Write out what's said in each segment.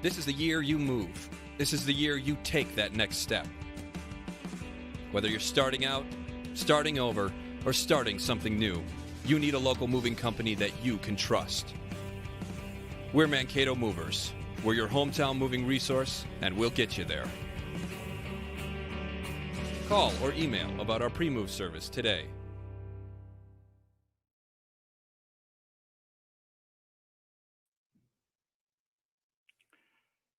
This is the year you move. This is the year you take that next step. Whether you're starting out, starting over, or starting something new, you need a local moving company that you can trust. We're Mankato Movers. We're your hometown moving resource, and we'll get you there. Call or email about our pre-move service today.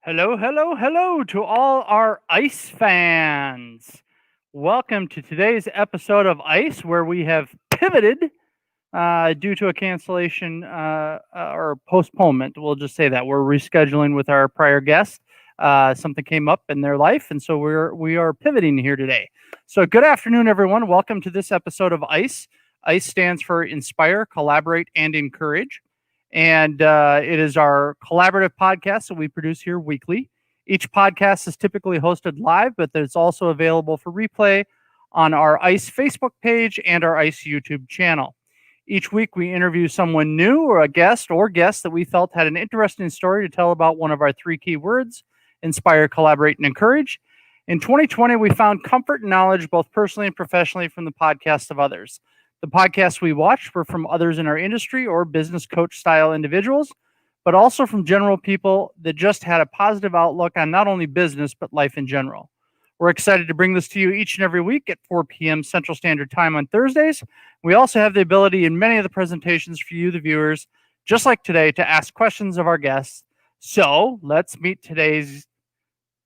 Hello, hello, hello to all our ICE fans. Welcome to today's episode of ICE, where we have pivoted due to a cancellation or postponement. We'll just say that we're rescheduling with our prior guest. Something came up in their life, and so we are pivoting here today. So, good afternoon, everyone. Welcome to this episode of ICE. ICE stands for Inspire, Collaborate, and Encourage. And it is our collaborative podcast that we produce here weekly. Each podcast is typically hosted live, but it's also available for replay on our ICE Facebook page and our ICE YouTube channel. Each week, we interview someone new or a guest that we felt had an interesting story to tell about one of our three key words: inspire, collaborate, and encourage. In 2020, we found comfort and knowledge, both personally and professionally, from the podcasts of others. The podcasts we watched were from others in our industry or business coach style individuals, but also from general people that just had a positive outlook on not only business, but life in general. We're excited to bring this to you each and every week at 4 p.m. Central Standard Time on Thursdays. We also have the ability in many of the presentations for you, the viewers, just like today, to ask questions of our guests. So let's meet today's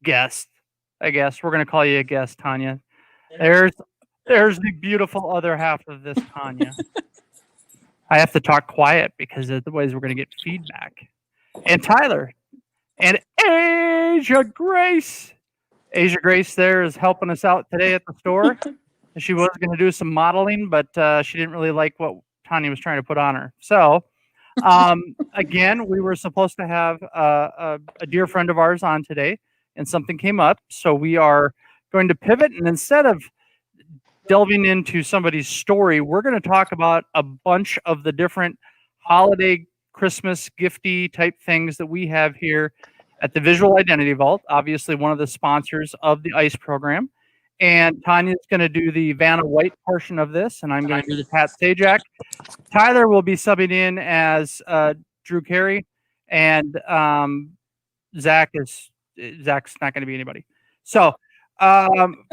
guest. I guess we're going to call you a guest, Tanya. There's the beautiful other half of this, Tanya. I have to talk quiet because otherwise we're going to get feedback. And Tyler. And Asia Grace. Asia Grace there is helping us out today at the store. She was going to do some modeling, but she didn't really like what Tanya was trying to put on her. So, again, we were supposed to have a dear friend of ours on today, and something came up. So we are going to pivot, and instead of delving into somebody's story, we're going to talk about a bunch of the different holiday, Christmas, gifty type things that we have here at the Visual Identity Vault, obviously one of the sponsors of the ICE program. And Tanya's going to do the Vanna White portion of this, and I'm going to do the Pat Sajak. Tyler will be subbing in as Drew Carey, and Zach's not going to be anybody. So,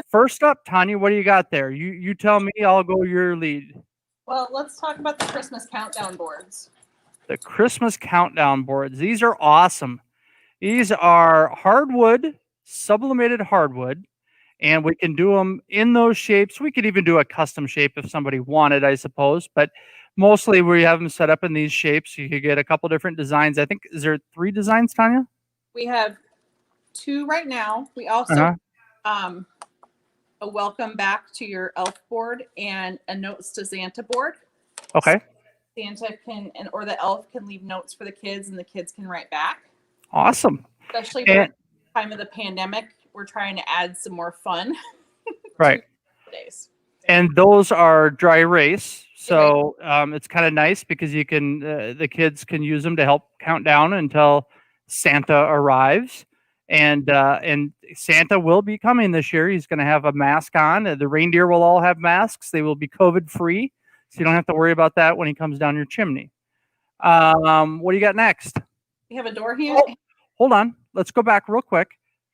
first up, Tanya, what do you got there? You tell me, I'll go your lead. Well, let's talk about the Christmas countdown boards. The Christmas countdown boards. These are awesome. These are hardwood, sublimated hardwood, and we can do them in those shapes. We could even do a custom shape if somebody wanted, I suppose, but mostly we have them set up in these shapes. You could get a couple different designs. I think, is there 3 designs, Tanya? We have 2 right now. We also a welcome back to your elf board and a notes to Santa board. Okay. Santa can or the elf can leave notes for the kids, and the kids can write back. Awesome. Especially for the time of the pandemic, we're trying to add some more fun. Right. Days. And those are dry erase, so it's kind of nice because you can the kids can use them to help count down until Santa arrives. And Santa will be coming this year. He's going to have a mask on. The reindeer will all have masks. They will be COVID free, so you don't have to worry about that when he comes down your chimney. What do you got next? We have a door here. Oh, hold on. Let's go back real quick.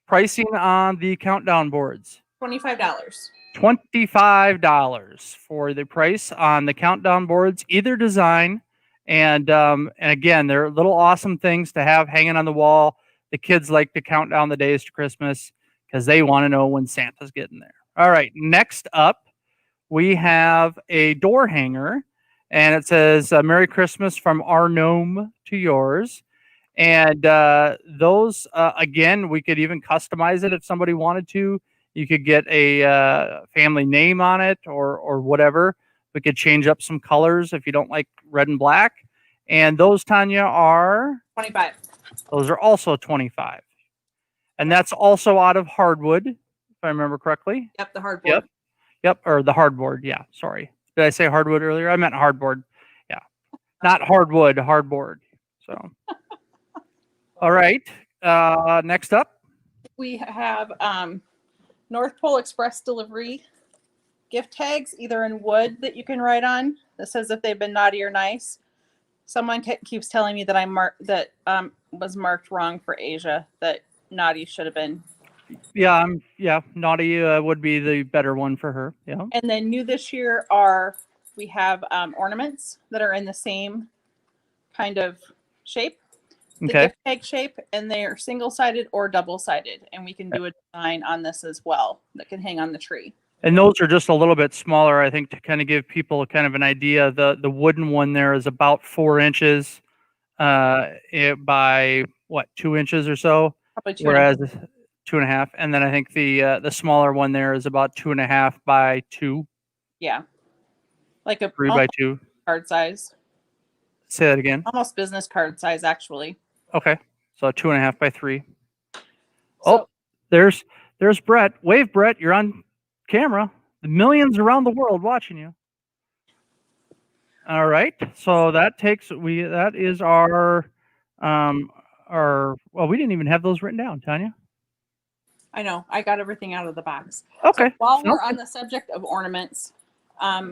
Pricing on the countdown boards. $25. $25 for the price on the countdown boards, either design. And again, they're little awesome things to have hanging on the wall. The kids like to count down the days to Christmas because they want to know when Santa's getting there. All right, next up, we have a door hanger, and it says, Merry Christmas from our gnome to yours. And those, again, we could even customize it if somebody wanted to. You could get a family name on it or whatever. We could change up some colors if you don't like red and black. And those, Tanya, are? 25. Those are also 25. And that's also out of hardwood, if I remember correctly. Yep, the hardboard. Yep, or the hardboard. Yeah, sorry. Did I say hardwood earlier? I meant hardboard. Yeah. Not hardwood, hardboard. So, all right. Next up, we have North Pole Express delivery gift tags, either in wood that you can write on that says if they've been naughty or nice. Someone keeps telling me that was marked wrong for Asia, that naughty should have been. yeah, naughty would be the better one for her. Yeah. And then new this year we have ornaments that are in the same kind of shape, the Okay. gift tag shape, and they're single-sided or double-sided, and we can do a design on this as well that can hang on the tree. And those are just a little bit smaller, I think, to kind of give people kind of an idea. The wooden one there is about 4 inches by what, 2 inches or so, Probably 2.5. whereas 2.5, and then I think the smaller one there is about 2.5 by 2. Yeah, like a 3 by 2 card size. Say that again. Almost business card size, actually. Okay, so 2.5 by 3. So, there's Brett. Wave, Brett. You're on camera. The millions around the world watching you. All right. So that is our well, we didn't even have those written down, Tanya. I know. I got everything out of the box. Okay. So while we're on the subject of ornaments,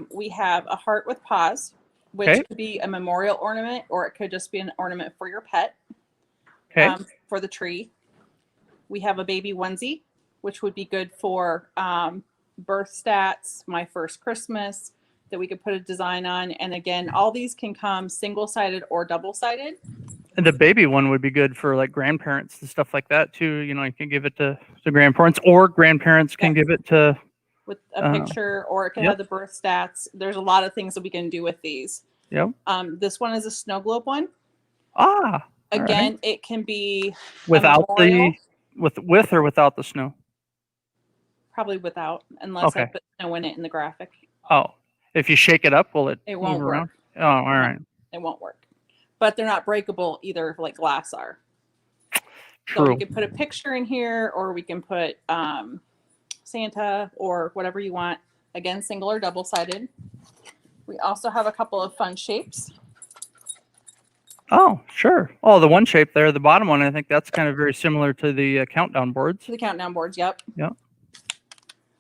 we have a heart with paws, which could be a memorial ornament, or it could just be an ornament for your pet. Okay. For the tree. We have a baby onesie, which would be good for birth stats, my first Christmas, that we could put a design on. And again, all these can come single-sided or double-sided. And the baby one would be good for like grandparents and stuff like that too. You know, you can give it to grandparents, or grandparents can give it to with a picture, or it can have the birth stats. There's a lot of things that we can do with these. Yep. This one is a snow globe one. Again, right. It can be without with or without the snow. Probably without, unless I put snow in it in the graphic. Oh, if you shake it up, will it? It won't move work. Around? Oh, all right. It won't work. But they're not breakable either, like glass are. True. So we can put a picture in here, or we can put Santa or whatever you want. Again, single or double-sided. We also have a couple of fun shapes. Oh, sure. Oh, the one shape there, the bottom one, I think that's kind of very similar to the countdown boards. The countdown boards, yep. Yep.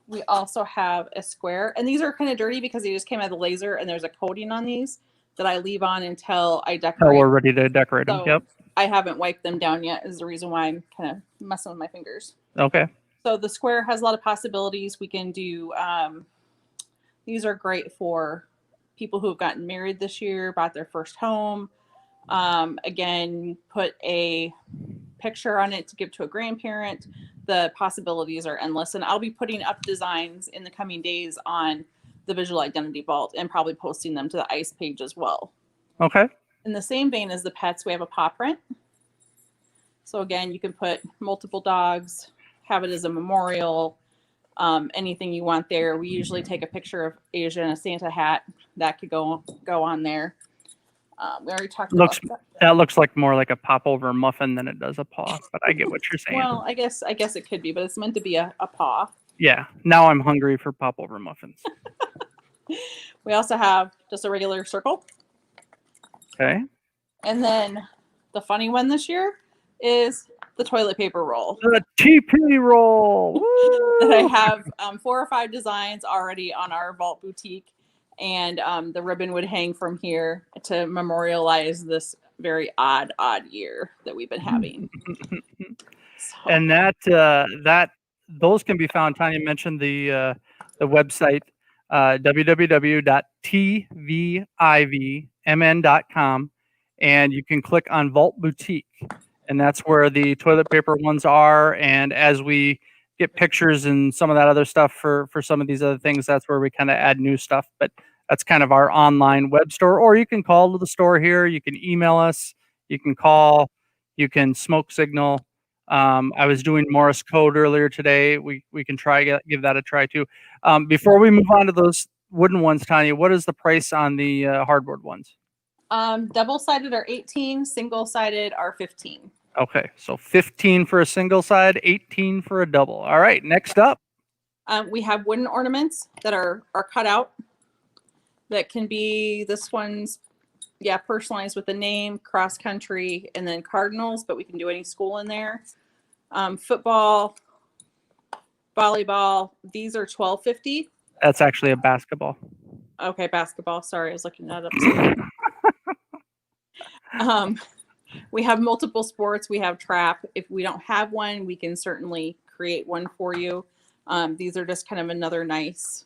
We also have a square, and these are kind of dirty because they just came out of the laser, and there's a coating on these that I leave on until I decorate. Oh, we're ready to decorate them. Yep. I haven't wiped them down yet, is the reason why I'm kind of messing with my fingers. Okay. So the square has a lot of possibilities. We can do, these are great for people who have gotten married this year, bought their first home. Again, put a picture on it to give to a grandparent. The possibilities are endless, and I'll be putting up designs in the coming days on the Visual Identity Vault and probably posting them to the ICE page as well. Okay. In the same vein as the pets, we have a paw print. So again, you can put multiple dogs, have it as a memorial, anything you want there. We usually take a picture of Asia in a Santa hat. That could go on there. We already talked about that. That looks like more like a popover muffin than it does a paw, but I get what you're saying. Well, I guess it could be, but it's meant to be a paw. Yeah. Now I'm hungry for popover muffins. We also have just a regular circle. Okay. And then the funny one this year is the toilet paper roll. The TP roll. That I have 4 or 5 designs already on our Vault Boutique. And the ribbon would hang from here to memorialize this very odd year that we've been having. So. And those can be found. Tanya mentioned the website, www.tvivmn.com, and you can click on Vault Boutique, and that's where the toilet paper ones are. And as we get pictures and some of that other stuff for some of these other things, that's where we kind of add new stuff. But that's kind of our online web store. Or you can call to the store here. You can email us. You can call. You can smoke signal. I was doing Morse code earlier today. We can give that a try too. Before we move on to those wooden ones, Tanya, what is the price on the hardboard ones? Double-sided are $18, single-sided are $15. Okay, so $15 for a single side, $18 for a double. All right, next up. We have wooden ornaments that are cut out. That can be, this one's personalized with the name, cross country, and then Cardinals, but we can do any school in there. Football, volleyball, these are $12.50. That's actually a basketball. Okay, basketball. Sorry, I was looking that up. We have multiple sports. We have trap. If we don't have one, we can certainly create one for you. These are just kind of another nice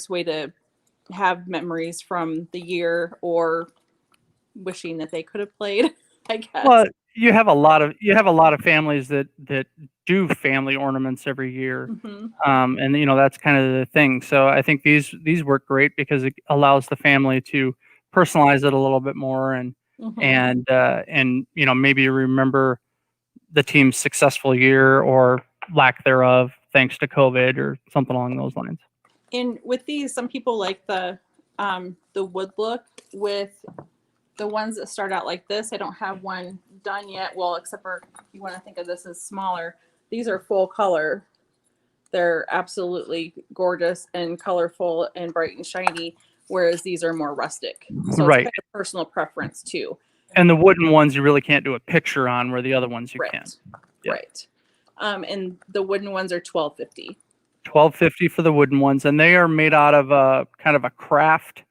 way to have memories from the year, or wishing that they could have played, I guess. Well, you have a lot of families that do family ornaments every year. And that's kind of the thing. So I think these work great because it allows the family to personalize it a little bit more and maybe remember the team's successful year or lack thereof thanks to COVID or something along those lines. And with these, some people like the wood look with the ones that start out like this. I don't have one done yet. Well, except for you want to think of this as smaller. These are full color. They're absolutely gorgeous and colorful and bright and shiny, whereas these are more rustic. So it's kind of personal preference too. And the wooden ones you really can't do a picture on, where the other ones you can. Yeah. Right. And the wooden ones are $12.50. $12.50 for the wooden ones, and they are made out of a kind of a craft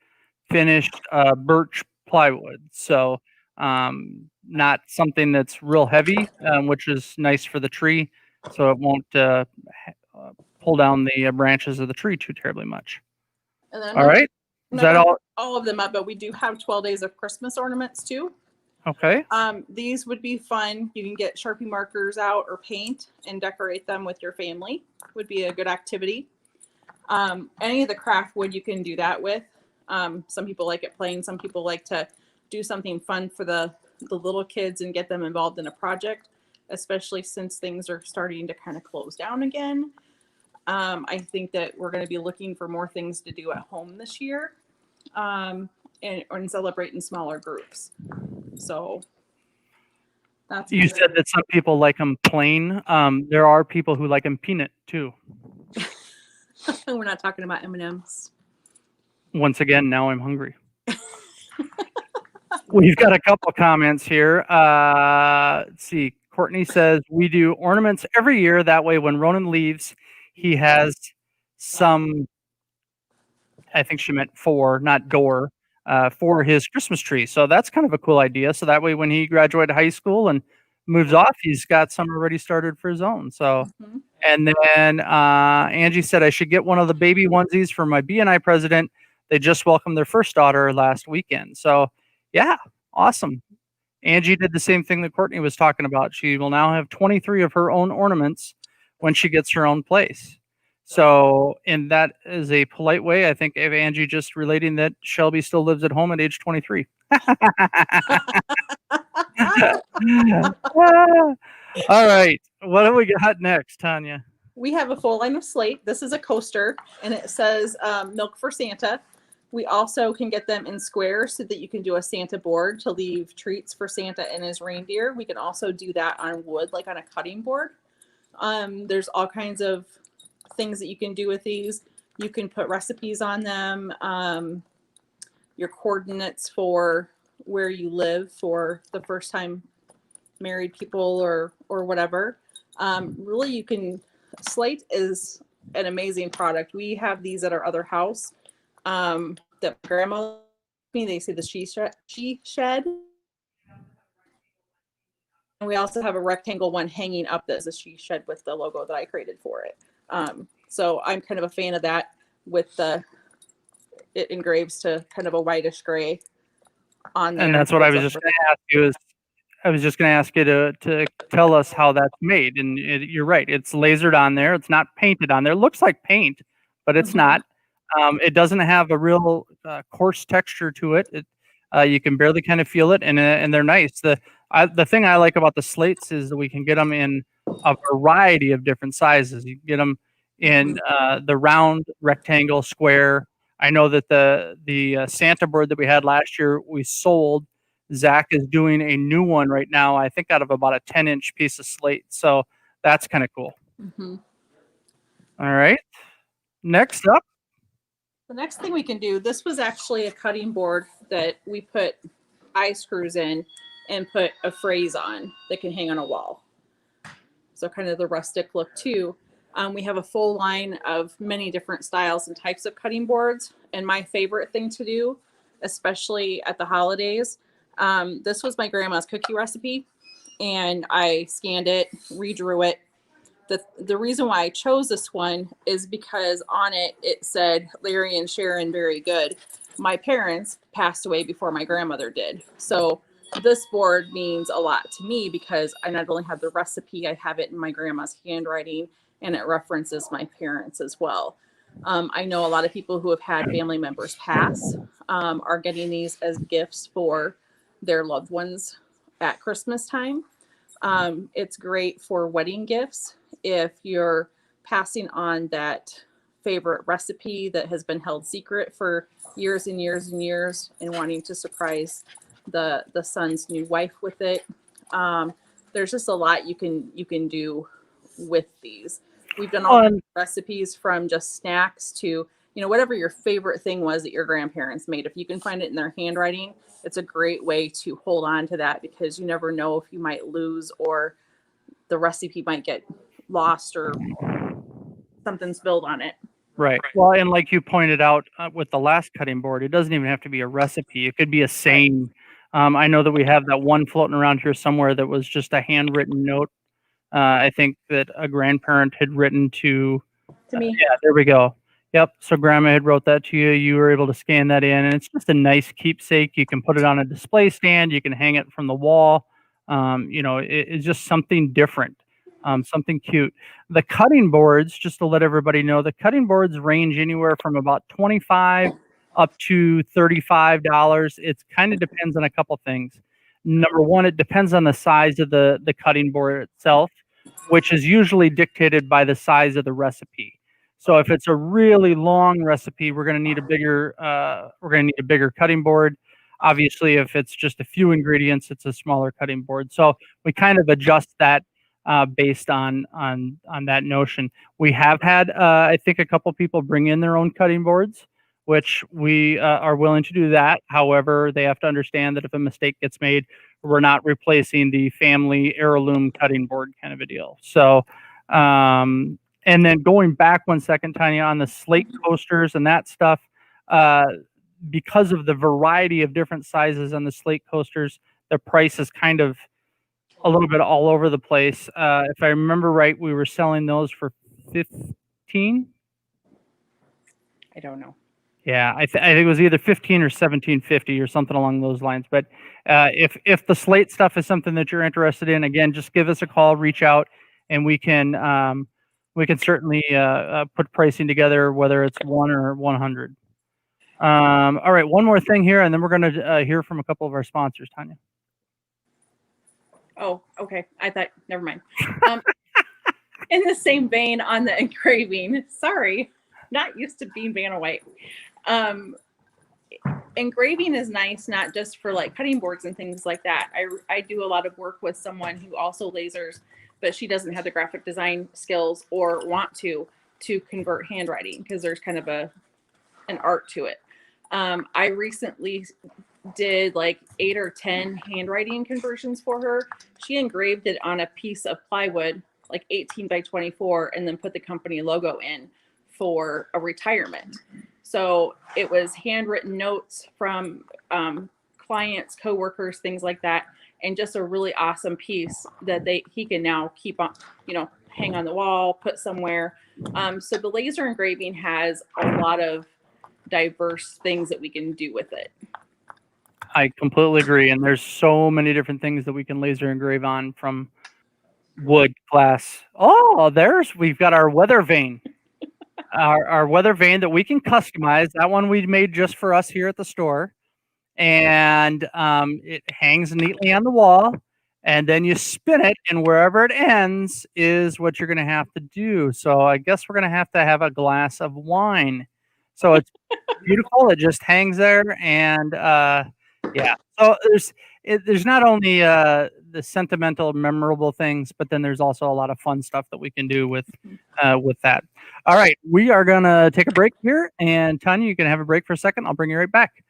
finished birch plywood. So not something that's real heavy, which is nice for the tree, so it won't pull down the branches of the tree too terribly much. And then all right, is that all of them up? But we do have 12 days of Christmas ornaments too. Okay. These would be fun. You can get Sharpie markers out or paint and decorate them with your family. Would be a good activity. Any of the craft wood you can do that with. Some people like it plain. Some people like to do something fun for the little kids and get them involved in a project, especially since things are starting to kind of close down again. I think that we're going to be looking for more things to do at home this year, and celebrate in smaller groups. So that's. You said that some people like them plain. There are people who like them peanut too. We're not talking about M&Ms. Once again, now I'm hungry. We've got a couple comments here. Let's see. Courtney says, we do ornaments every year. That way, when Ronan leaves, he has some, I think she meant for, not door, for his Christmas tree. So that's kind of a cool idea. So that way, when he graduated high school and moves off, he's got some already started for his own. So, and then Angie said, I should get one of the baby onesies for my BNI president. They just welcomed their first daughter last weekend. So, yeah, awesome. Angie did the same thing that Courtney was talking about. She will now have 23 of her own ornaments when she gets her own place. So, and that is a polite way, I think, of Angie just relating that Shelby still lives at home at age 23. All right. What do we got next, Tanya? We have a full line of Slate. This is a coaster, and it says Milk for Santa. We also can get them in squares so that you can do a Santa board to leave treats for Santa and his reindeer. We can also do that on wood, like on a cutting board. There's all kinds of things that you can do with these. You can put recipes on them, your coordinates for where you live for the first time married people or whatever. Really, you can. Slate is an amazing product. We have these at our other house. That grandma, they say the she shed. And we also have a rectangle one hanging up that's a she shed with the logo that I created for it. So I'm kind of a fan of that with it engraves to kind of a whitish gray on there. And that's what I was just going to ask you I was just going to ask you to tell us how that's made. And you're right. It's lasered on there. It's not painted on there. It looks like paint, but it's not. It doesn't have a real coarse texture to it. You can barely kind of feel it, and they're nice. The thing I like about the slates is that we can get them in a variety of different sizes. You can get them in the round, rectangle, square. I know that the Santa board that we had last year, we sold. Zach is doing a new one right now, I think out of about a 10-inch piece of slate. So that's kind of cool. All right. Next up. The next thing we can do, this was actually a cutting board that we put eye screws in and put a phrase on that can hang on a wall. So kind of the rustic look too. We have a full line of many different styles and types of cutting boards. And my favorite thing to do, especially at the holidays, this was my grandma's cookie recipe, and I scanned it, redrew it. The reason why I chose this one is because on it, it said Larry and Sharon, very good. My parents passed away before my grandmother did. So this board means a lot to me because I not only have the recipe, I have it in my grandma's handwriting, and it references my parents as well. I know a lot of people who have had family members pass are getting these as gifts for their loved ones at Christmas time. It's great for wedding gifts if you're passing on that favorite recipe that has been held secret for years and years and years and wanting to surprise the son's new wife with it. There's just a lot you can do with these. We've done all recipes from just snacks to, whatever your favorite thing was that your grandparents made. If you can find it in their handwriting, it's a great way to hold on to that because you never know if you might lose or the recipe might get lost or something spilled on it. Right. Well, and like you pointed out with the last cutting board, it doesn't even have to be a recipe. It could be a saying. I know that we have that one floating around here somewhere that was just a handwritten note. I think that a grandparent had written to me. Yeah, there we go. Yep. So grandma had wrote that to you. You were able to scan that in, and it's just a nice keepsake. You can put it on a display stand. You can hang it from the wall. It's just something different, something cute. The cutting boards, just to let everybody know, the cutting boards range anywhere from about $25 up to $35. It kind of depends on a couple things. Number one, it depends on the size of the cutting board itself, which is usually dictated by the size of the recipe. So if it's a really long recipe, we're going to need a bigger cutting board. Obviously, if it's just a few ingredients, it's a smaller cutting board. So we kind of adjust that based on that notion. We have had, I think, a couple people bring in their own cutting boards, which we are willing to do that. However, they have to understand that if a mistake gets made, we're not replacing the family heirloom cutting board kind of a deal. So, and then going back one second, Tanya, on the Slate Coasters and that stuff, because of the variety of different sizes on the Slate Coasters, the price is kind of a little bit all over the place. If I remember right, we were selling those for $15. I don't know. Yeah, I think it was either $15 or $17.50 or something along those lines. But if the Slate stuff is something that you're interested in, again, just give us a call, reach out, and we can certainly put pricing together, whether it's 1 or 100. All right, one more thing here, and then we're going to hear from a couple of our sponsors, Tanya. Oh, okay. I thought, never mind. In the same vein on the engraving, sorry, not used to being Vanna White. Engraving is nice, not just for like cutting boards and things like that. I do a lot of work with someone who also lasers, but she doesn't have the graphic design skills or want to convert handwriting because there's kind of an art to it. I recently did like 8 or 10 handwriting conversions for her. She engraved it on a piece of plywood, like 18 by 24, and then put the company logo in for a retirement. So it was handwritten notes from clients, coworkers, things like that, and just a really awesome piece that he can now keep on, hang on the wall, put somewhere. So the laser engraving has a lot of diverse things that we can do with it. I completely agree, and there's so many different things that we can laser engrave on, from wood, glass. Oh, we've got our weather vane. Our weather vane that we can customize. That one we made just for us here at the store. And it hangs neatly on the wall. And then you spin it, and wherever it ends is what you're going to have to do. So I guess we're going to have a glass of wine. So it's beautiful. It just hangs there. And yeah. So there's not only sentimental, memorable things, but then there's also a lot of fun stuff that we can do with that. All right, we are gonna take a break here, and Tanya, you can have a break for a second. I'll bring you right back.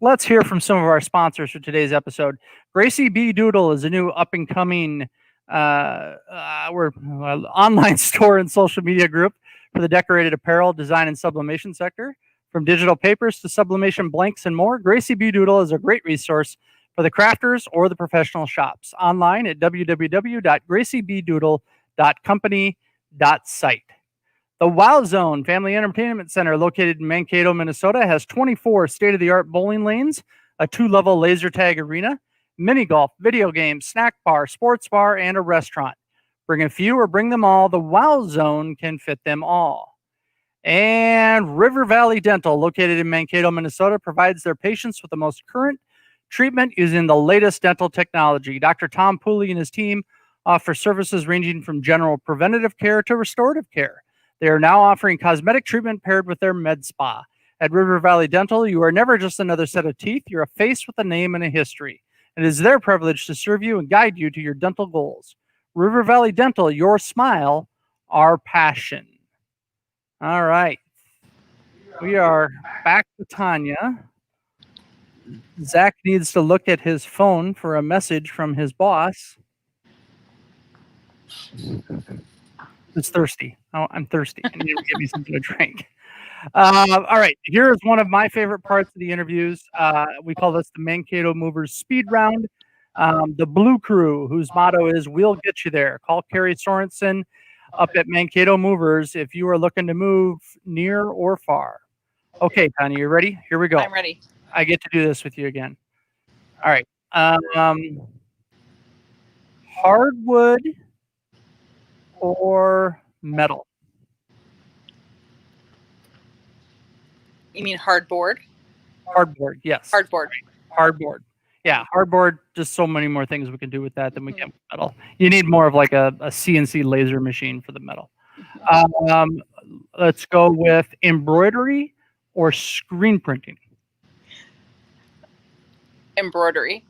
Let's hear from some of our sponsors for today's episode. Gracie B Doodle is a new up-and-coming online store and social media group for the decorated apparel, design, and sublimation sector. From digital papers to sublimation blanks and more, Gracie B Doodle is a great resource for the crafters or the professional shops. Online at www.graciebdoodle.company.site. The Wow Zone Family Entertainment Center, located in Mankato, Minnesota, has 24 state-of-the-art bowling lanes, a 2-level laser tag arena, mini golf, video games, snack bar, sports bar, and a restaurant. Bring a few or bring them all. The Wow Zone can fit them all. And River Valley Dental, located in Mankato, Minnesota, provides their patients with the most current treatment using the latest dental technology. Dr. Tom Pooley and his team offer services ranging from general preventative care to restorative care. They are now offering cosmetic treatment paired with their med spa. At River Valley Dental, you are never just another set of teeth. You're a face with a name and a history. It is their privilege to serve you and guide you to your dental goals. River Valley Dental, your smile, our passion. All right. We are back to Tanya. Zach needs to look at his phone for a message from his boss. It's thirsty. Oh, I'm thirsty. I need to get me something to drink. All right. Here's one of my favorite parts of the interviews. We call this the Mankato Movers Speed Round. The Blue Crew, whose motto is "We'll get you there." Call Carrie Sorensen up at Mankato Movers if you are looking to move near or far. Okay, Tanya, you ready? Here we go. I'm ready. I get to do this with you again. All right. Hardwood or metal? You mean hardboard? Hardboard, yes. Hardboard. Hardboard. Yeah, hardboard, just so many more things we can do with that than we can with metal. You need more of like a CNC laser machine for the metal. Let's go with embroidery or screen printing. Embroidery.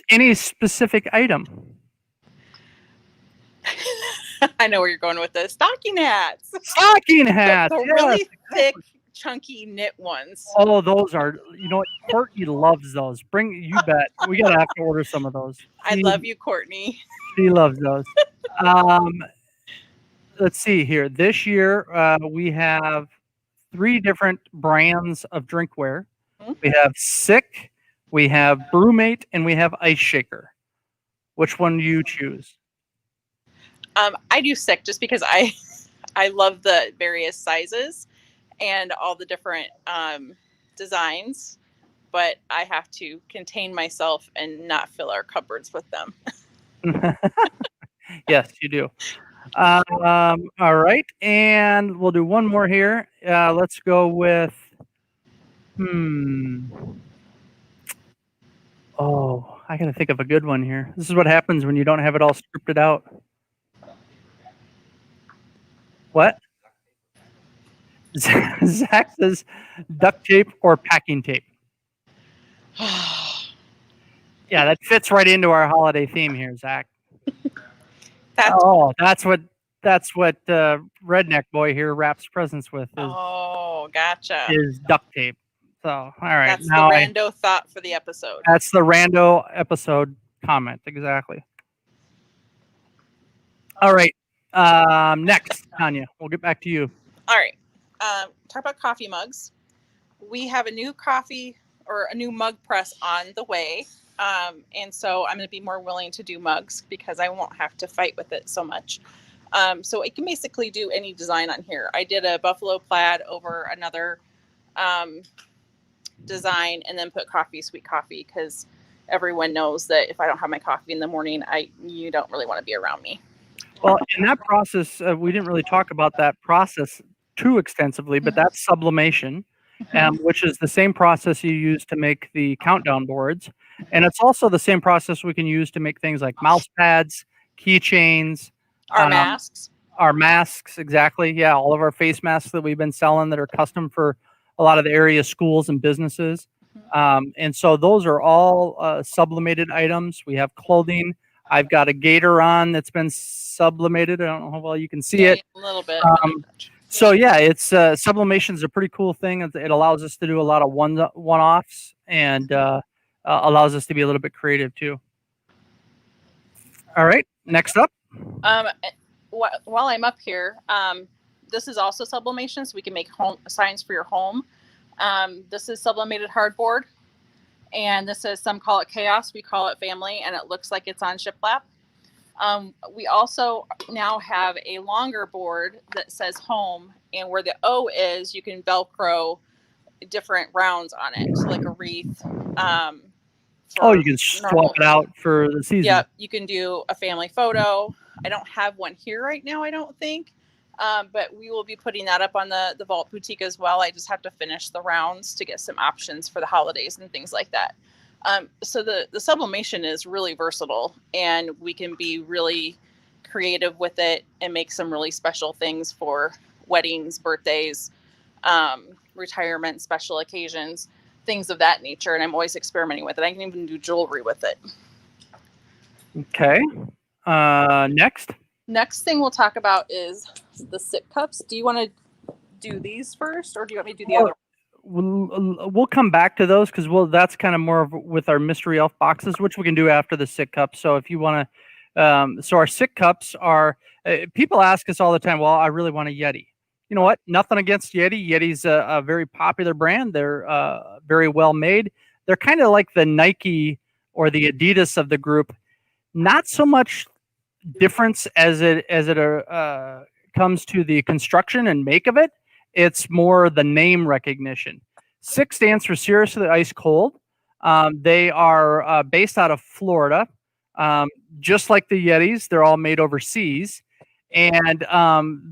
Any specific item? I know where you're going with this. Stocking hats. Stocking hats. The yes. really thick, chunky knit ones. Oh, those are, you know what? Courtney loves those. You bet. We got to have to order some of those. I love you, Courtney. She loves those. Let's see here. This year, we have 3 different brands of drinkware. Mm-hmm. We have SICK, we have Brewmate, and we have Ice Shaker. Which one do you choose? I do SICK just because I love the various sizes and all the different designs, but I have to contain myself and not fill our cupboards with them. Yes, you do. All right, and we'll do one more here. Let's go with oh, I gotta think of a good one here. This is what happens when you don't have it all scripted out. What? Zach says duct tape or packing tape. Yeah, that fits right into our holiday theme here, Zach. That's what redneck boy here wraps presents with. Gotcha. Is duct tape. So, all right. That's now the rando thought for the episode. That's the rando episode comment. Exactly. All right. Next, Tanya, we'll get back to you. All right. Talk about coffee mugs. We have a new mug press on the way. And so I'm going to be more willing to do mugs because I won't have to fight with it so much. So it can basically do any design on here. I did a buffalo plaid over another design and then put sweet coffee, because everyone knows that if I don't have my coffee in the morning, you don't really want to be around me. Well, in that process, we didn't really talk about that process too extensively, but that's sublimation, which is the same process you use to make the countdown boards. And it's also the same process we can use to make things like mouse pads, keychains. Our masks. Our masks, exactly. Yeah, all of our face masks that we've been selling that are custom for a lot of the area schools and businesses. And so those are all sublimated items. We have clothing. I've got a gator on that's been sublimated. I don't know how well you can see it. A little bit. So yeah, it's sublimation is a pretty cool thing. It allows us to do a lot of one-offs and allows us to be a little bit creative too. All right, next up. While I'm up here, this is also sublimation, so we can make home signs for your home. This is sublimated hardboard, and this is, some call it chaos, we call it family, and it looks like it's on shiplap. We also now have a longer board that says home, and where the O is, you can Velcro different rounds on it, so like a wreath. You can swap it out for the season. Yeah, you can do a family photo. I don't have one here right now, I don't think. But we will be putting that up on the Vault Boutique as well. I just have to finish the rounds to get some options for the holidays and things like that. So the sublimation is really versatile, and we can be really creative with it and make some really special things for weddings, birthdays, retirement, special occasions, things of that nature. And I'm always experimenting with it. I can even do jewelry with it. Okay. Next thing we'll talk about is the sip cups. Do you want to do these first, or do you want me to do the other? We'll come back to those because that's kind of more of with our mystery elf boxes, which we can do after the SICK cups. So if you want to, so our SICK cups are, people ask us all the time, well, I really want a Yeti. You know what? Nothing against Yeti. Yeti's a very popular brand. They're very well made. They're kind of like the Nike or the Adidas of the group. Not so much difference as it comes to the construction and make of it. It's more the name recognition. SICK stands for Seriously Ice Cold. They are based out of Florida. Just like the Yetis, they're all made overseas. And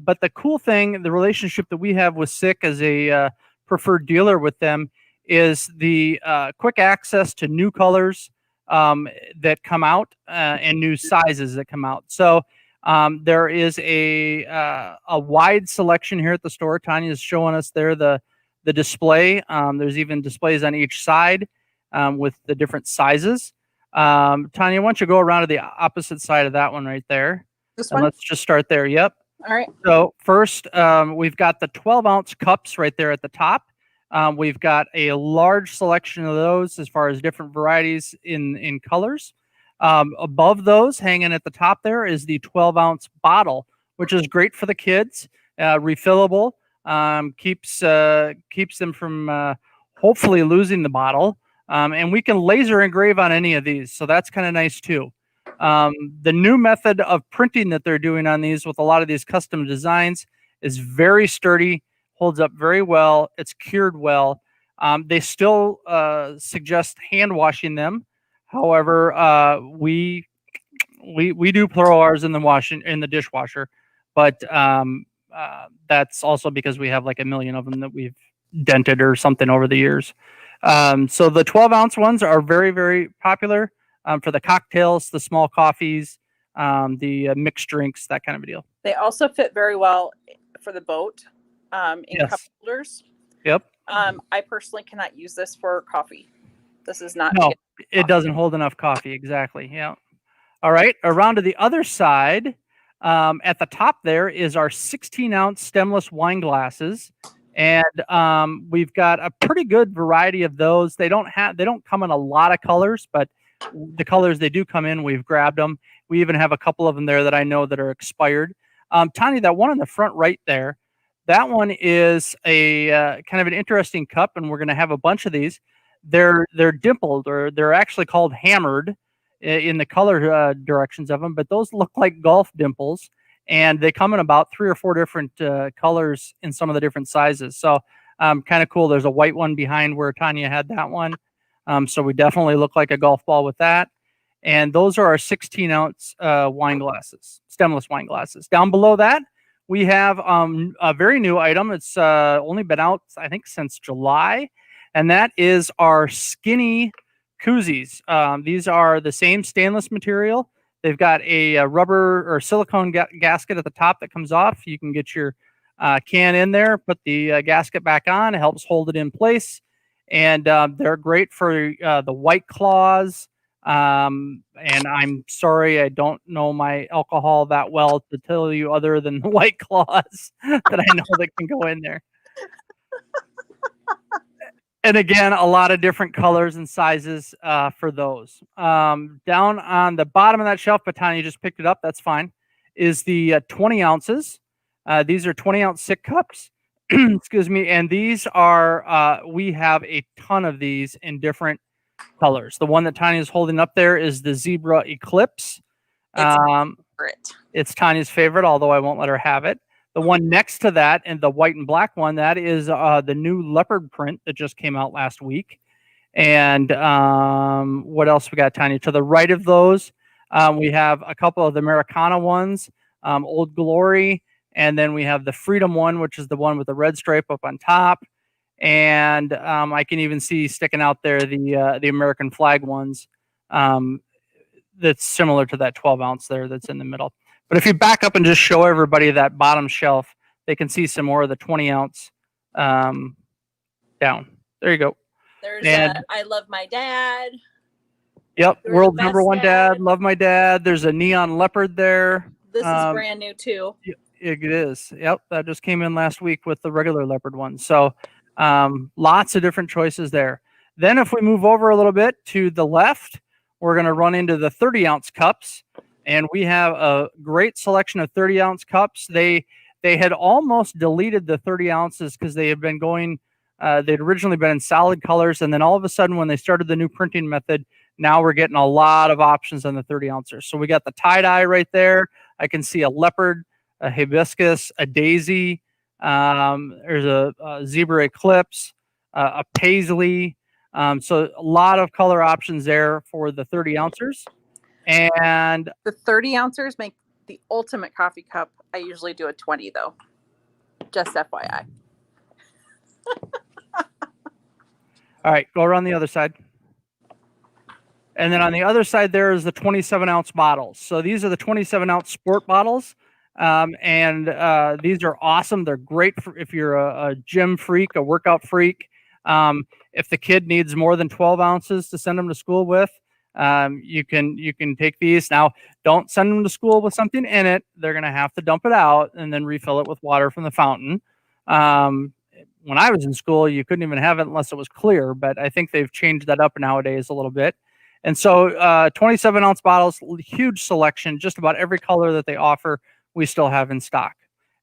but the cool thing, the relationship that we have with SICK as a preferred dealer with them is the quick access to new colors that come out and new sizes that come out. So there is a wide selection here at the store. Tanya is showing us there the display. There's even displays on each side with the different sizes. Tanya, why don't you go around to the opposite side of that one right there? This one? Let's just start there. Yep. All right. So first, we've got the 12-ounce cups right there at the top. We've got a large selection of those as far as different varieties in colors. Above those, hanging at the top there, is the 12-ounce bottle, which is great for the kids. Refillable, keeps them from hopefully losing the bottle. And we can laser engrave on any of these, so that's kind of nice too. The new method of printing that they're doing on these with a lot of these custom designs is very sturdy, holds up very well. It's cured well. They still suggest hand washing them. However, we do throw ours in the dishwasher, but that's also because we have like 1 million of them that we've dented or something over the years. So the 12-ounce ones are very, very popular for the cocktails, the small coffees, the mixed drinks, that kind of a deal. They also fit very well for the boat in cup holders. Yep. I personally cannot use this for coffee. This is not. No, it doesn't hold enough coffee. Exactly. Yeah. All right. Around to the other side, at the top there is our 16-ounce stemless wine glasses. And we've got a pretty good variety of those. They don't come in a lot of colors, but the colors they do come in, we've grabbed them. We even have a couple of them there that I know that are expired. Tanya, that one in the front right there, that one is a kind of an interesting cup, and we're going to have a bunch of these. They're dimpled, or they're actually called hammered in the color directions of them, but those look like golf dimples. And they come in about 3 or 4 different colors in some of the different sizes. So kind of cool. There's a white one behind where Tanya had that one. So we definitely look like a golf ball with that. And those are our 16-ounce wine glasses, stemless wine glasses. Down below that, we have a very new item. It's only been out, I think, since July. And that is our skinny koozies. These are the same stainless material. They've got a rubber or silicone gasket at the top that comes off. You can get your can in there, put the gasket back on. It helps hold it in place. and they're great for the White Claws. And I'm sorry, I don't know my alcohol that well to tell you other than the White Claws that I know that can go in there. And again, a lot of different colors and sizes for those. Down on the bottom of that shelf, but Tanya just picked it up, that's fine, is the 20 ounces. These are 20-ounce SICK cups. Excuse me. And these are, we have a ton of these in different colors. The one that Tanya is holding up there is the Zebra Eclipse. It's Tanya's favorite, although I won't let her have it. The one next to that, and the white and black one, that is the new leopard print that just came out last week. And what else we got, Tanya? To the right of those, we have a couple of the Americana ones, Old Glory, and then we have the Freedom one, which is the one with the red stripe up on top. And I can even see sticking out there the American flag ones. That's similar to that 12 ounce there that's in the middle. But if you back up and just show everybody that bottom shelf, they can see some more of the 20 ounce down. There you go. There's I Love My Dad. Yep, world number one dad. Love My Dad. There's a neon leopard there. This is brand new too. It is. Yep, that just came in last week with the regular leopard one. So lots of different choices there. Then if we move over a little bit to the left, we're going to run into the 30-ounce cups. And we have a great selection of 30-ounce cups. They had almost deleted the 30 ounces because they had been going, they'd originally been in solid colors. And then all of a sudden, when they started the new printing method, now we're getting a lot of options on the 30 ounces. So we got the tie-dye right there. I can see a leopard, a hibiscus, a daisy. There's a zebra eclipse, a paisley. So a lot of color options there for the 30 ounces. And the 30 ounces make the ultimate coffee cup. I usually do a 20 though. Just FYI. All right, go around the other side. And then on the other side, there is the 27-ounce bottles. So these are the 27-ounce sport bottles. And these are awesome. They're great for if you're a gym freak, a workout freak. If the kid needs more than 12 ounces to send them to school with, you can take these. Now, don't send them to school with something in it. They're going to have to dump it out and then refill it with water from the fountain. When I was in school, you couldn't even have it unless it was clear, but I think they've changed that up nowadays a little bit. And so 27-ounce bottles, huge selection, just about every color that they offer, we still have in stock.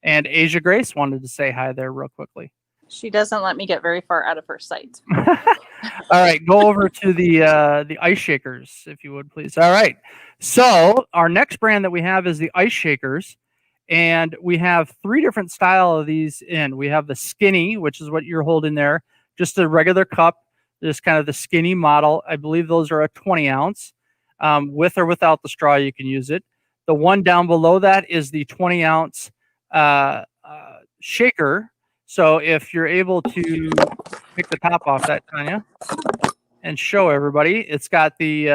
And Asia Grace wanted to say hi there real quickly. She doesn't let me get very far out of her sight. All right, go over to the ice shakers, if you would, please. All right. So our next brand that we have is the ice shakers, and we have 3 different style of these in. We have the skinny, which is what you're holding there, just a regular cup, just kind of the skinny model. I believe those are a 20 ounce. With or without the straw, you can use it. The one down below that is the 20 ounce shaker. So if you're able to pick the top off that, Tanya, and show everybody, it's got the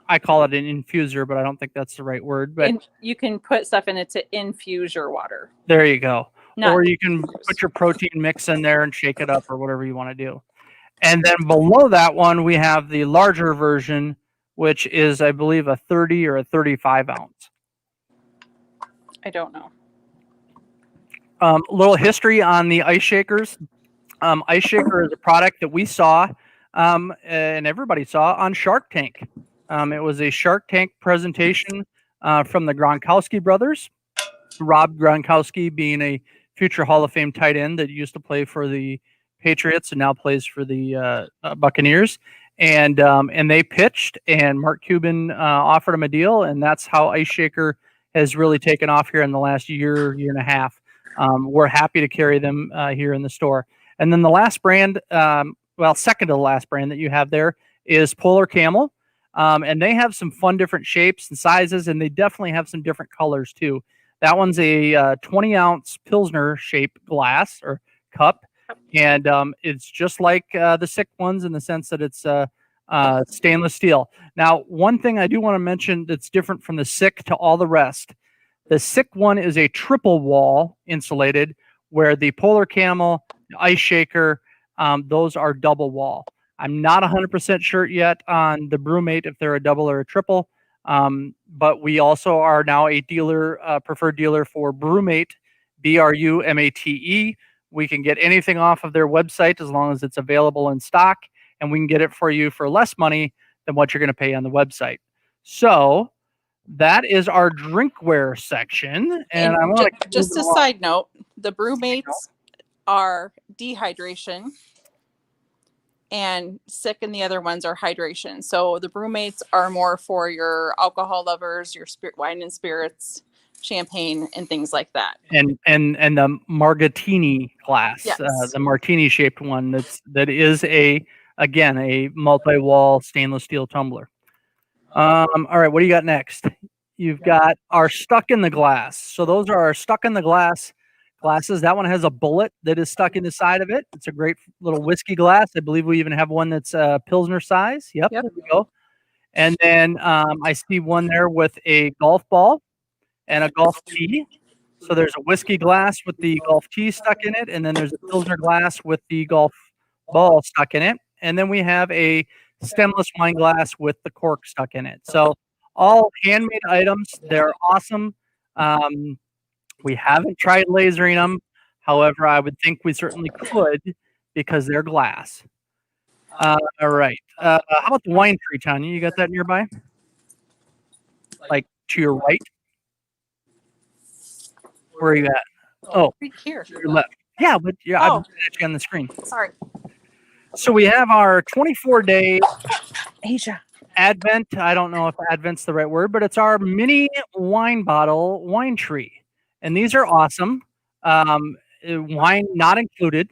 I call it an infuser, but I don't think that's the right word. But you can put stuff in it to infuse your water. There you go. Or you can put your protein mix in there and shake it up or whatever you want to do. And then below that one, we have the larger version, which is, I believe, a 30 or a 35 ounce. I don't know. A little history on the ice shakers. Ice shaker is a product that we saw and everybody saw on Shark Tank. It was a Shark Tank presentation from the Gronkowski brothers. Rob Gronkowski being a future Hall of Fame tight end that used to play for the Patriots and now plays for the Buccaneers. And they pitched, and Mark Cuban offered him a deal, and that's how Ice Shaker has really taken off here in the last year and a half. We're happy to carry them here in the store. And then the last brand, second to the last brand that you have there is Polar Camel. And they have some fun different shapes and sizes, and they definitely have some different colors too. That one's a 20 ounce Pilsner shaped glass or cup. And it's just like the SICK ones in the sense that it's stainless steel. Now, one thing I do want to mention that's different from the SICK to all the rest. The SICK one is a triple wall insulated, where the Polar Camel, Ice Shaker, those are double wall. I'm not 100% sure yet on the Brewmate if they're a double or a triple, but we also are now a dealer, preferred dealer for Brewmate, Brumate. We can get anything off of their website as long as it's available in stock, and we can get it for you for less money than what you're going to pay on the website. So that is our drinkware section, and I want to just a side note: the Brewmates are dehydration, and sick, and the other ones are hydration. So the Brewmates are more for your alcohol lovers, your wine and spirits, champagne, and things like that. And the Margatini glass, Yes. The martini shaped one that is a multi-wall stainless steel tumbler. All right, what do you got next? You've got our stuck in the glass. So those are our stuck in the glass glasses. That one has a bullet that is stuck in the side of it. It's a great little whiskey glass. I believe we even have one that's Pilsner size. Yep. There we go. And then I see one there with a golf ball and a golf tee. So there's a whiskey glass with the golf tee stuck in it, and then there's a Pilsner glass with the golf ball stuck in it. And then we have a stemless wine glass with the cork stuck in it. So all handmade items. They're awesome. We haven't tried lasering them. However, I would think we certainly could because they're glass. All right. How about the wine tree, Tanya? You got that nearby? Like to your right? Where are you at? Oh, right here. Your left. Yeah, but yeah, I'm looking at you on the screen. Sorry. So we have our 24-day Asia Advent. I don't know if Advent's the right word, but it's our mini wine bottle wine tree. And these are awesome. Wine not included.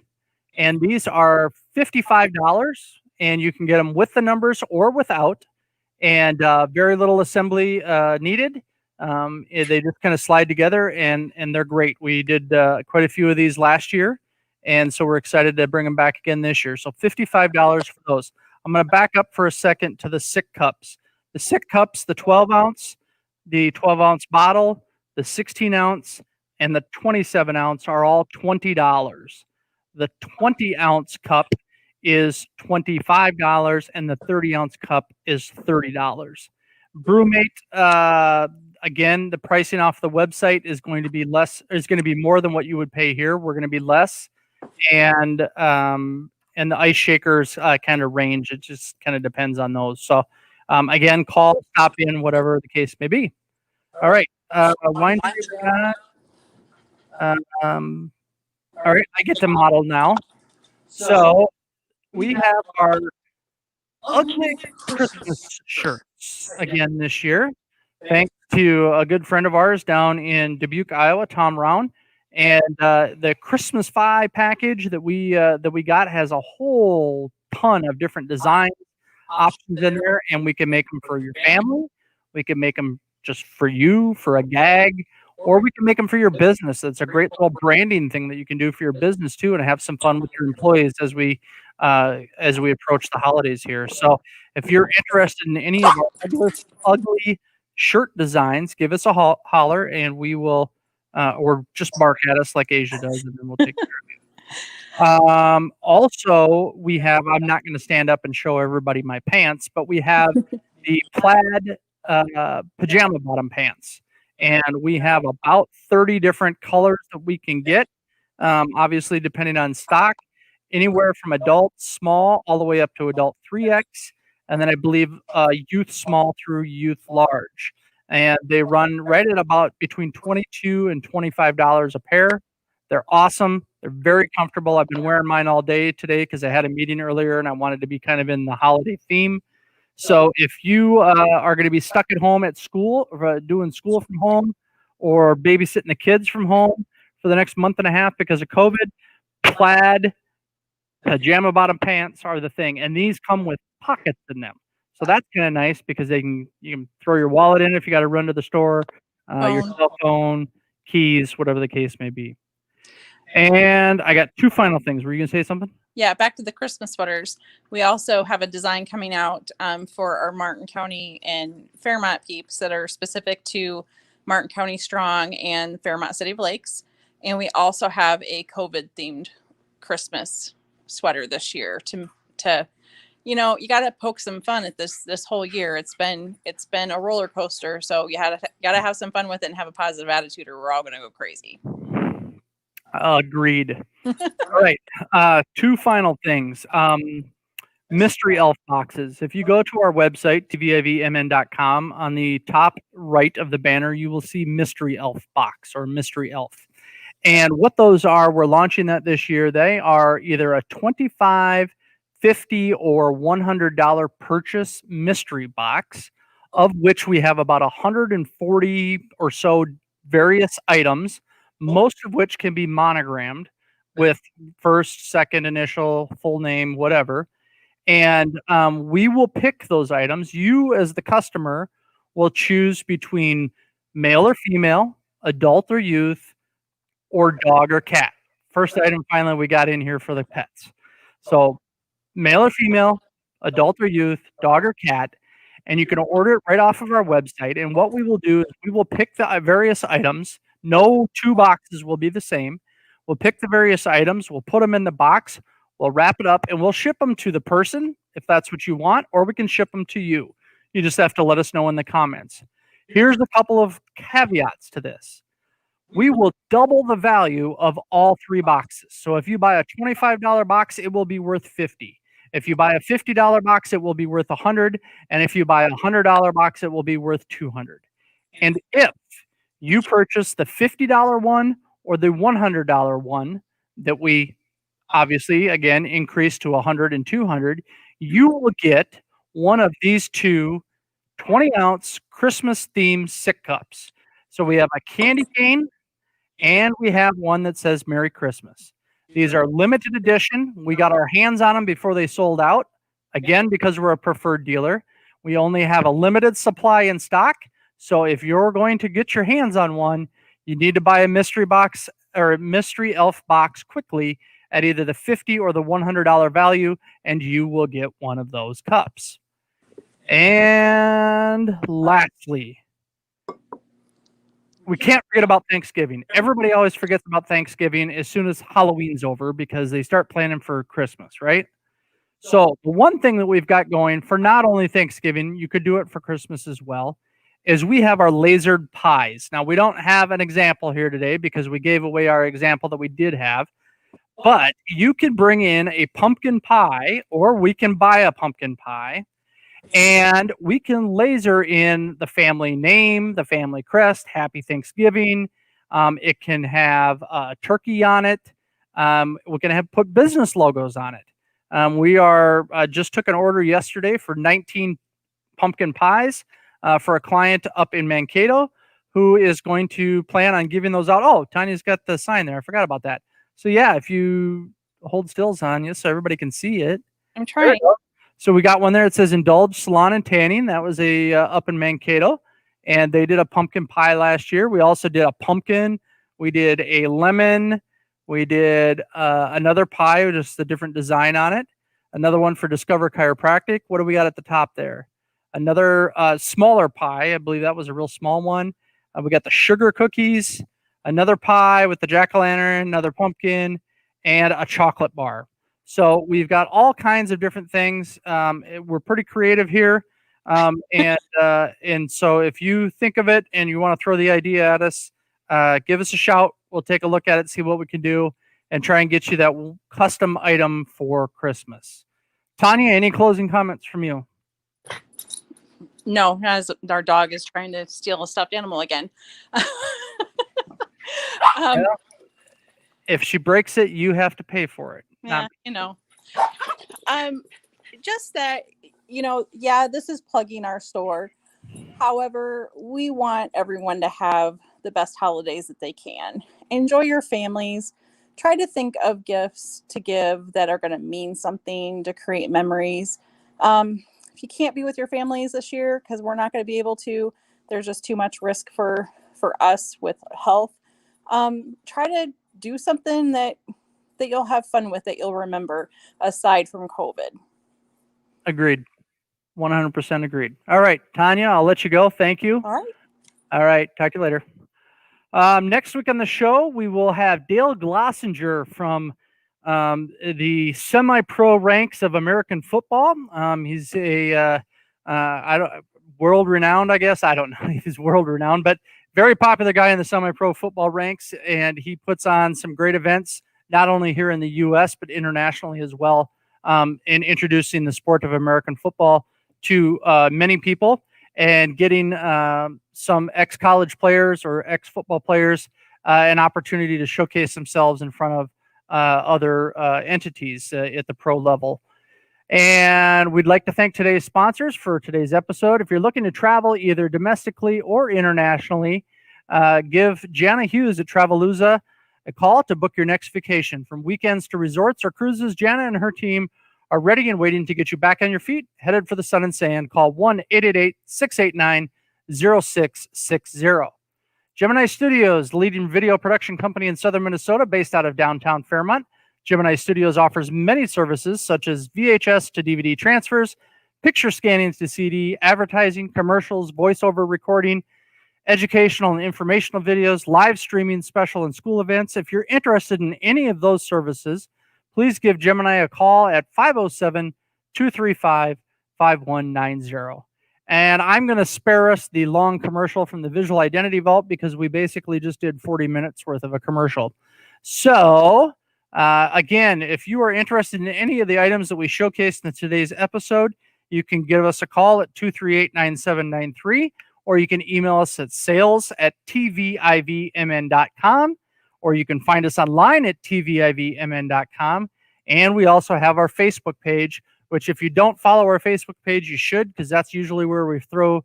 And these are $55. And you can get them with the numbers or without. And very little assembly needed. They just kind of slide together and they're great. We did quite a few of these last year. And so we're excited to bring them back again this year. So $55 for those. I'm going to back up for a second to the SICK cups. The SICK cups, the 12-ounce, the 12-ounce bottle, the 16-ounce, and the 27-ounce are all $20. The 20-ounce cup is $25, and the 30-ounce cup is $30. Brewmate, again, the pricing off the website is going to be less. Is going to be more than what you would pay here. We're going to be less, and the ice shakers kind of range. It just kind of depends on those. So, again, call, stop in, whatever the case may be. All right, wine. All right, I get the model now. So we have our ugly Christmas shirts again this year. Thanks to a good friend of ours down in Dubuque, Iowa, Tom Round. And the Christmas 5 package that we got has a whole ton of different design options in there, and we can make them for your family. We can make them just for you, for a gag, or we can make them for your business. It's a great little branding thing that you can do for your business too, and have some fun with your employees as we approach the holidays here. So if you're interested in any of our ugly shirt designs, give us a holler, and we will, or just bark at us like Asia does, and then we'll take care of you. Also, we have, I'm not going to stand up and show everybody my pants, but we have the plaid pajama bottom pants. And we have about 30 different colors that we can get, obviously depending on stock, anywhere from adult small all the way up to adult 3X. And then I believe youth small through youth large. And they run right at about between $22 and $25 a pair. They're awesome. They're very comfortable. I've been wearing mine all day today because I had a meeting earlier and I wanted to be kind of in the holiday theme. So if you are going to be stuck at home at school, or doing school from home, or babysitting the kids from home for the next month and a half because of COVID, plaid pajama bottom pants are the thing. And these come with pockets in them. So that's kind of nice because you can throw your wallet in if you got to run to the store, your cell phone, keys, whatever the case may be. And I got two final things. Were you going to say something? Yeah, back to the Christmas sweaters. We also have a design coming out for our Martin County and Fairmont peeps that are specific to Martin County Strong and Fairmont City of Lakes. And we also have a COVID-themed Christmas sweater this year to you know, you got to poke some fun at this whole year. It's been a roller coaster, so you got to have some fun with it and have a positive attitude, or we're all going to go crazy. Agreed. All right. Two final things. Mystery elf boxes. If you go to our website, tvivmn.com, on the top right of the banner, you will see mystery elf box or mystery elf. And what those are, we're launching that this year. They are either a $25, $50, or $100 purchase mystery box, of which we have about 140 or so various items, most of which can be monogrammed with first, second initial, full name, whatever. And we will pick those items. You, as the customer, will choose between male or female, adult or youth, or dog or cat. First item finally we got in here for the pets. So male or female, adult or youth, dog or cat, and you can order it right off of our website. And what we will do is we will pick the various items. No two boxes will be the same. We'll pick the various items, we'll put them in the box, we'll wrap it up, and we'll ship them to the person if that's what you want, or we can ship them to you. You just have to let us know in the comments. Here's a couple of caveats to this. We will double the value of all three boxes. So if you buy a $25 box, it will be worth $50. If you buy a $50 box, it will be worth $100. And if you buy a $100 box, it will be worth $200. And if you purchase the $50 one or the $100 one that we obviously, again, increase to $100 and $200, you will get one of these two 20-ounce Christmas-themed sick cups. So we have a candy cane, and we have one that says Merry Christmas. These are limited edition. We got our hands on them before they sold out. Again, because we're a preferred dealer, we only have a limited supply in stock. So if you're going to get your hands on one, you need to buy a mystery box or a mystery elf box quickly at either the $50 or the $100 value, and you will get one of those cups. And lastly, we can't forget about Thanksgiving. Everybody always forgets about Thanksgiving as soon as Halloween's over because they start planning for Christmas, right? So the one thing that we've got going for not only Thanksgiving, you could do it for Christmas as well, is we have our lasered pies. Now, we don't have an example here today because we gave away our example that we did have, but you can bring in a pumpkin pie, or we can buy a pumpkin pie, and we can laser in the family name, the family crest, Happy Thanksgiving. It can have a turkey on it. We can have put business logos on it. We are just took an order yesterday for 19 pumpkin pies for a client up in Mankato who is going to plan on giving those out. Oh, Tanya's got the sign there. I forgot about that. So yeah, if you hold still, Tanya, so everybody can see it. I'm trying. So we got one there. It says Indulge Salon and Tanning. That was a up in Mankato, and they did a pumpkin pie last year. We also did a pumpkin. We did a lemon. We did another pie with just a different design on it. Another one for Discover Chiropractic. What do we got at the top there? Another smaller pie. I believe that was a real small one. We got the sugar cookies. Another pie with the jack-o'-lantern. Another pumpkin, and a chocolate bar. So we've got all kinds of different things. We're pretty creative here. And so if you think of it and you want to throw the idea at us, give us a shout. We'll take a look at it, see what we can do, and try and get you that custom item for Christmas. Tanya, any closing comments from you? No, as our dog is trying to steal a stuffed animal again. Yeah. If she breaks it, you have to pay for it. Yeah, just that, yeah, this is plugging our store. However, we want everyone to have the best holidays that they can. Enjoy your families. Try to think of gifts to give that are going to mean something, to create memories. If you can't be with your families this year, because we're not going to be able to, there's just too much risk for us with health. Try to do something that you'll have fun with, that you'll remember, aside from COVID. Agreed. 100% agreed. All right, Tanya, I'll let you go. Thank you. All right. Talk to you later. Next week on the show, we will have Dale Glossinger from the semi-pro ranks of American football. He's a world-renowned, I guess. I don't know if he's world-renowned, but very popular guy in the semi-pro football ranks, and he puts on some great events, not only here in the U.S., but internationally as well, in introducing the sport of American football to many people and getting some ex-college players or ex-football players an opportunity to showcase themselves in front of other entities at the pro level. And we'd like to thank today's sponsors for today's episode. If you're looking to travel either domestically or internationally, give Jana Hughes at Travelooza a call to book your next vacation. From weekends to resorts or cruises, Jana and her team are ready and waiting to get you back on your feet, headed for the sun and sand. Call 1-888-689-0660. Gemini Studios, leading video production company in southern Minnesota, based out of downtown Fairmont. Gemini Studios offers many services such as VHS to DVD transfers, picture scanning to CD, advertising, commercials, voiceover recording, educational and informational videos, live streaming, special and school events. If you're interested in any of those services, please give Gemini a call at 507-235-5190. And I'm going to spare us the long commercial from the Visual Identity Vault because we basically just did 40 minutes worth of a commercial. So, again, if you are interested in any of the items that we showcased in today's episode, you can give us a call at 238-9793, or you can email us at sales@tvivmn.com, or you can find us online at tvivmn.com. And we also have our Facebook page, which if you don't follow our Facebook page, you should, because that's usually where we throw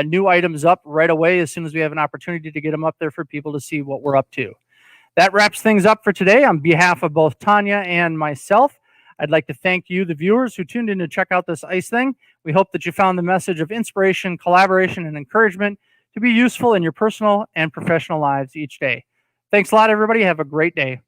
new items up right away as soon as we have an opportunity to get them up there for people to see what we're up to. That wraps things up for today. On behalf of both Tanya and myself, I'd like to thank you, the viewers, who tuned in to check out this ice thing. We hope that you found the message of inspiration, collaboration, and encouragement to be useful in your personal and professional lives each day. Thanks a lot, everybody. Have a great day.